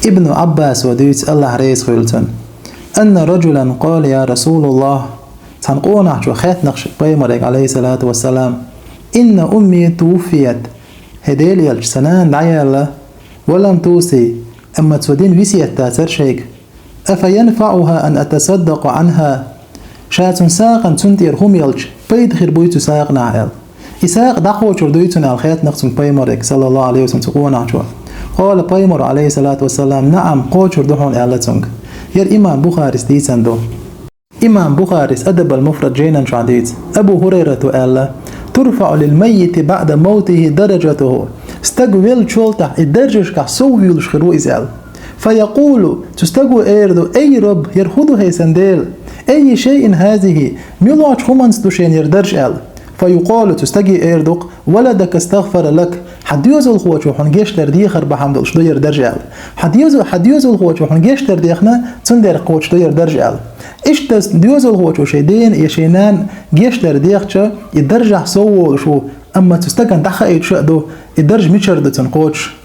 ابن عباس وديت الله ريس خيلتن أن رجلا قال يا رسول الله تنقونا شو خيت نقش بيمرك عليه الصلاة والسلام إن أمي توفيت هديل يلج سنان دعيالة ولم توصي أما تودين وسيت تاتر شيك أفينفعها أن أتصدق عنها شات ساقا تنتير هم يلج بيدخل بيت ساق نعيل إساق دعوة شردويتنا الخيت نقص بيمرك صلى الله عليه وسلم تقونا شو قال بيمر عليه الصلاة والسلام نعم قول شردوحون إعلتنك ير إمام بخاري ستيسندو إمام بخاري أدب المفرد جينا شعديت أبو هريرة ألا ترفع للميت بعد موته درجته استقبل شولته الدرجة كحسوي شخرو إزال فيقول تستقو إيردو أي رب يرخدو هي سنديل أي شيء هذه ميلوش خمانس دوشين يردرج أل فيقال تستقي إيردوك ولدك استغفر لك حديوزو الخوة وحن جيش لرديخر بحمد الشدو يردرج أل حديوزو الخوة وحن جيش لرديخنا تندر قوة شدو يردرج أل إيش ديوزو الخوة وشيدين يشينان جيش لرديخشا يدرج حسوو شو أما تستقن دخا إيد شأدو يدرج ميشرد تنقوش